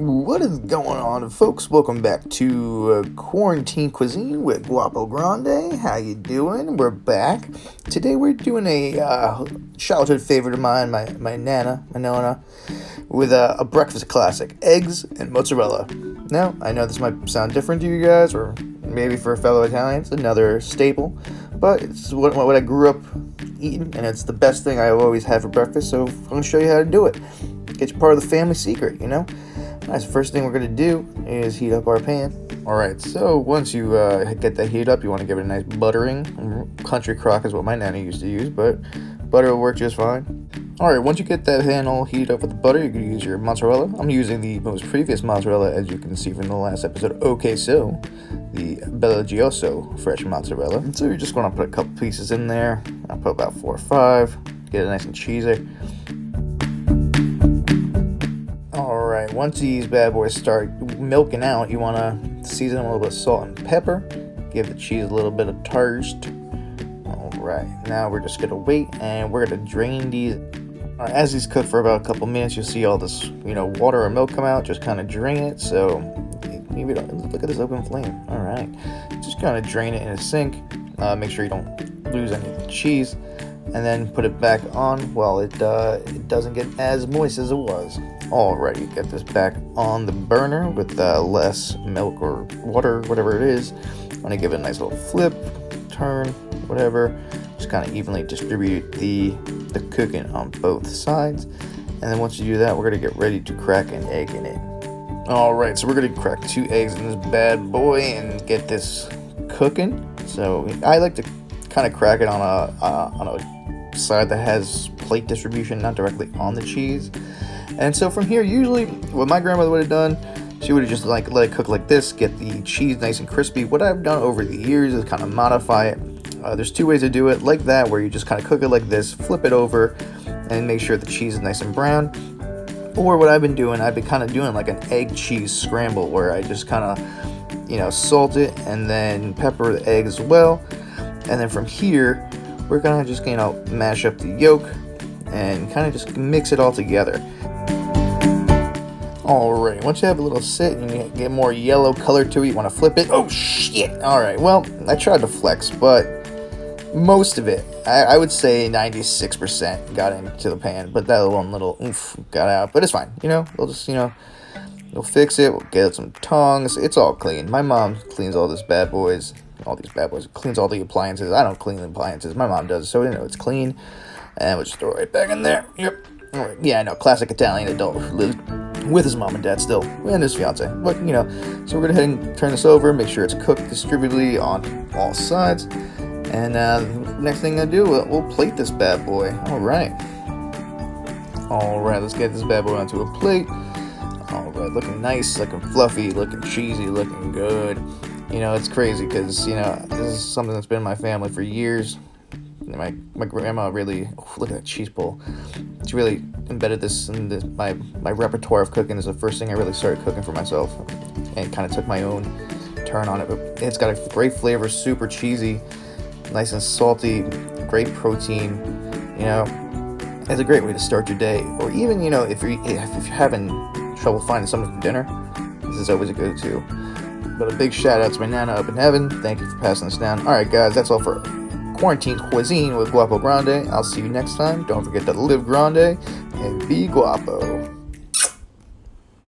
What is going on, folks? Welcome back to Quarantine Cuisine with Guapo Grande. How you doing? We're back. Today we're doing a childhood favorite of mine, my Nana, with a breakfast classic, eggs and mozzarella. Now, I know this might sound different to you guys, or maybe for fellow Italians, another staple, but it's what I grew up eating, and it's the best thing I always have for breakfast, so I'm going to show you how to do it. Get you part of the family secret, you know? Alright, so first thing we're going to do is heat up our pan. Alright, so once you get that heat up, you want to give it a nice buttering. Country crock is what my nana used to use, but butter will work just fine. Alright, once you get that pan all heated up with the butter, you can use your mozzarella. I'm using the most previous mozzarella, as you can see from the last episode. Okay, so the Bellagioso fresh mozzarella. And so you're just going to put a couple pieces in there. I'll put about 4 or 5. Get it nice and cheesy. Alright, once these bad boys start milking out, you want to season them with a little bit of salt and pepper. Give the cheese a little bit of toast. Alright, now we're just going to wait and we're going to drain these. As these cook for about a couple minutes, you'll see all this, water or milk come out. Just kind of drain it. So, maybe look at this open flame. Alright, just kind of drain it in a sink. Make sure you don't lose any of the cheese. And then put it back on while it doesn't get as moist as it was. Alrighty, get this back on the burner with less milk or water, whatever it is. I'm gonna give it a nice little flip, turn, whatever. Just kind of evenly distribute the cooking on both sides. And then once you do that, we're gonna get ready to crack an egg in it. Alright, so we're gonna crack 2 eggs in this bad boy and get this cooking. So I like to kind of crack it on a side that has plate distribution, not directly on the cheese. And so from here, usually what my grandmother would have done, she would have just let it cook like this, get the cheese nice and crispy. What I've done over the years is kind of modify it. There's 2 ways to do it, like that, where you just kind of cook it like this, flip it over, and make sure the cheese is nice and brown. Or what I've been kind of doing like an egg cheese scramble, where I just kind of, salt it and then pepper the egg as well. And then from here, we're gonna just, mash up the yolk and kind of just mix it all together. Alright, once you have a little sit and you get more yellow color to it, you want to flip it. Oh shit! Alright, well, I tried to flex, but most of it, I would say 96% got into the pan, but that one little oomph got out. But it's fine, we'll just, we'll fix it, we'll get some tongs. It's all clean. My mom cleans all these bad boys. Cleans all the appliances. I don't clean the appliances. My mom does, so it's clean. And we'll just throw it right back in there. Yep. All right. Yeah, I know. Classic Italian adult who lives with his mom and dad still, and his fiance. But so we're gonna go ahead and turn this over. Make sure it's cooked distributively on all sides. And next thing I do, we'll plate this bad boy. All right. Let's get this bad boy onto a plate. All right, looking nice, looking fluffy, looking cheesy, looking good. It's crazy because, this is something that's been in my family for years. My grandma really, look at that cheese bowl. She really embedded this in my repertoire of cooking. Is the first thing I really started cooking for myself, and kind of took my own turn on it. But it's got a great flavor, super cheesy, nice and salty, great protein. It's a great way to start your day. Or even, if you're having trouble finding something for dinner, this is always a go-to. But a big shout out to my Nana up in heaven. Thank you for passing this down. Alright guys, that's all for Quarantine Cuisine with Guapo Grande. I'll see you next time. Don't forget to live grande and be guapo.